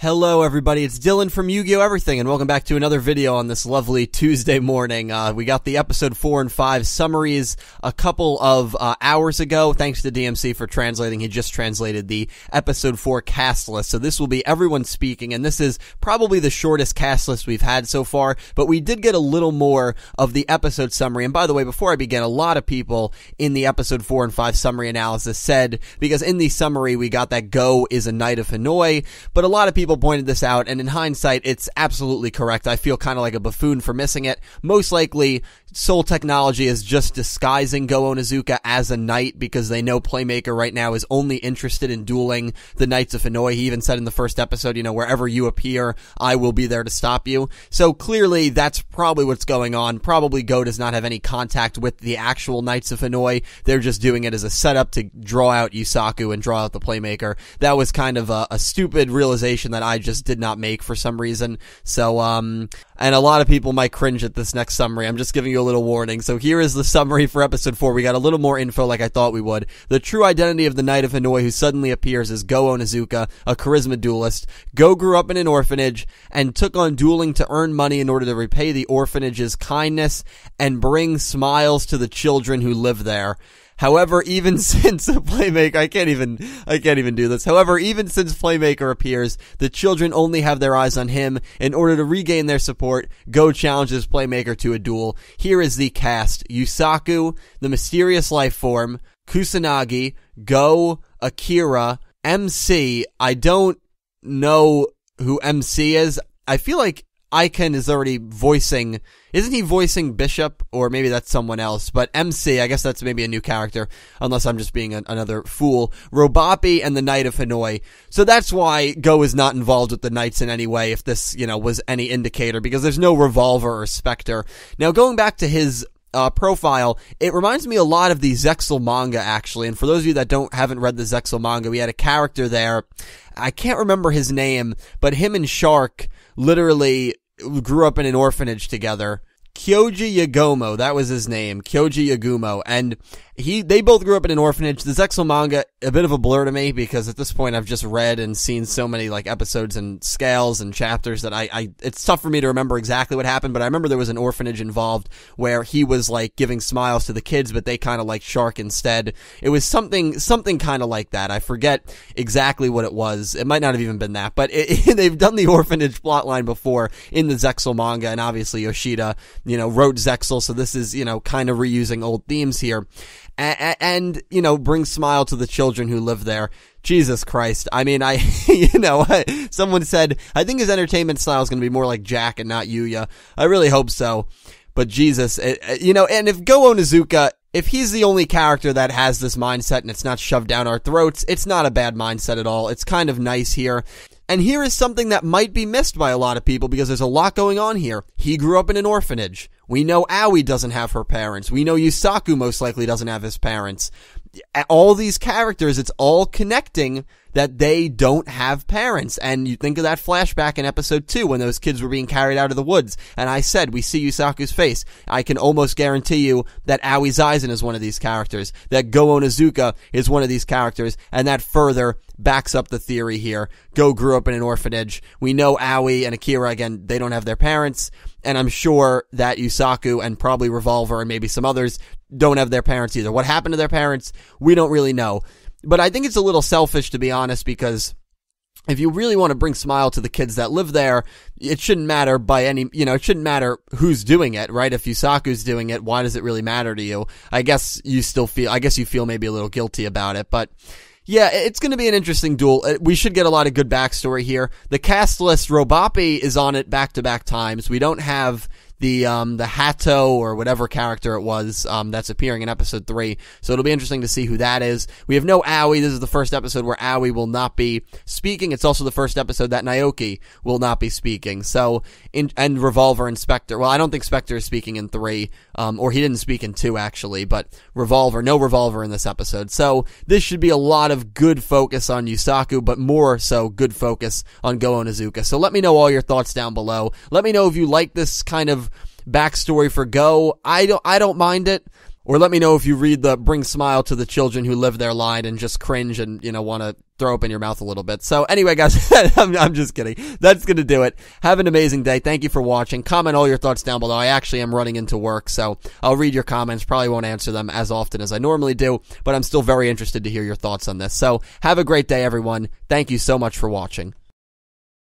Hello everybody, it's Dylan from Yugioh Everything, and welcome back to another video on this lovely Tuesday morning. We got the episode 4 and 5 summaries a couple of hours ago. Thanks to DMC for translating. He just translated the episode 4 cast list. So this will be everyone speaking, and this is probably the shortest cast list we've had so far, but we did get a little more of the episode summary. And by the way, before I begin, a lot of people in the episode 4 and 5 summary analysis said, because in the summary we got that Go is a knight of Hanoi, but a lot of people pointed this out, and in hindsight, it's absolutely correct. I feel kind of like a buffoon for missing it. Most likely, Soul Technology is just disguising Go Onizuka as a knight because they know Playmaker right now is only interested in dueling the Knights of Hanoi. He even said in the first episode, you know, wherever you appear, I will be there to stop you. So clearly, that's probably what's going on. Probably Go does not have any contact with the actual Knights of Hanoi. They're just doing it as a setup to draw out Yusaku and draw out the Playmaker. That was kind of a stupid realization that I just did not make for some reason. So, and a lot of people might cringe at this next summary. I'm just giving you a little warning. So here is the summary for episode 4. We got a little more info like I thought we would. The true identity of the Knight of Hanoi who suddenly appears is Go Onizuka, a charisma duelist. Go grew up in an orphanage and took on dueling to earn money in order to repay the orphanage's kindness and bring smiles to the children who live there. However, even since Playmaker, I can't even do this. However, even since Playmaker appears, the children only have their eyes on him. In order to regain their support, Go challenges Playmaker to a duel. Here is the cast. Yusaku, the mysterious life form, Kusanagi, Go, Akira, MC. I don't know who MC is. I feel like Icon is already voicing, isn't he voicing Bishop? Or maybe that's someone else. But MC, I guess that's maybe a new character, unless I'm just being another fool. Robapi and the Knight of Hanoi. So that's why Go is not involved with the Knights in any way, if this, you know, was any indicator, because there's no Revolver or Spectre. Now, going back to his profile, it reminds me a lot of the Zexal manga, actually. And for those of you that haven't read the Zexal manga, we had a character there. I can't remember his name, but him and Shark literally grew up in an orphanage together. Kyoji Yagumo, that was his name, Kyoji Yagumo, and they both grew up in an orphanage. The Zexal manga, a bit of a blur to me, because at this point I've just read and seen so many, like, episodes and scales and chapters that it's tough for me to remember exactly what happened, but I remember there was an orphanage involved where he was, like, giving smiles to the kids, but they kind of liked Shark instead. It was something kind of like that. I forget exactly what it was. It might not have even been that, but they've done the orphanage plotline before in the Zexal manga, and obviously Yoshida, you know, wrote Zexal, so this is, you know, kind of reusing old themes here. And, you know, bring smile to the children who live there. Jesus Christ. I mean, someone said, I think his entertainment style is going to be more like Jack and not Yuya. I really hope so. But Jesus, you know, and if Go Onizuka, if he's the only character that has this mindset and it's not shoved down our throats, it's not a bad mindset at all. It's kind of nice here. And here is something that might be missed by a lot of people because there's a lot going on here. He grew up in an orphanage. We know Aoi doesn't have her parents. We know Yusaku most likely doesn't have his parents. All these characters, it's all connecting that they don't have parents. And you think of that flashback in episode 2 when those kids were being carried out of the woods. And I said, we see Yusaku's face. I can almost guarantee you that Aoi Zaizen is one of these characters, that Go Onizuka is one of these characters, and that further backs up the theory here. Go grew up in an orphanage. We know Aoi and Akira, again, they don't have their parents. And I'm sure that Yusaku and probably Revolver and maybe some others don't have their parents either. What happened to their parents, we don't really know. But I think it's a little selfish, to be honest, because if you really want to bring smile to the kids that live there, it shouldn't matter it shouldn't matter who's doing it, right? If Yusaku's doing it, why does it really matter to you? I guess you feel maybe a little guilty about it, but yeah, it's going to be an interesting duel. We should get a lot of good backstory here. The cast list, Robapi is on it back-to-back times. We don't have the Hato or whatever character it was, that's appearing in episode 3. So it'll be interesting to see who that is. We have no Aoi. This is the first episode where Aoi will not be speaking. It's also the first episode that Naoki will not be speaking. So, and Revolver and Spectre. Well, I don't think Spectre is speaking in 3, or he didn't speak in 2 actually, but no Revolver in this episode. So this should be a lot of good focus on Yusaku, but more so good focus on Go Onizuka. So let me know all your thoughts down below. Let me know if you like this kind of backstory for Go. I don't mind it. Or let me know if you read the "Bring Smile to the Children Who Live There" line and just cringe and, want to throw up in your mouth a little bit. So anyway, guys, I'm just kidding. That's going to do it. Have an amazing day. Thank you for watching. Comment all your thoughts down below. I actually am running into work, so I'll read your comments. Probably won't answer them as often as I normally do, but I'm still very interested to hear your thoughts on this. So have a great day, everyone. Thank you so much for watching.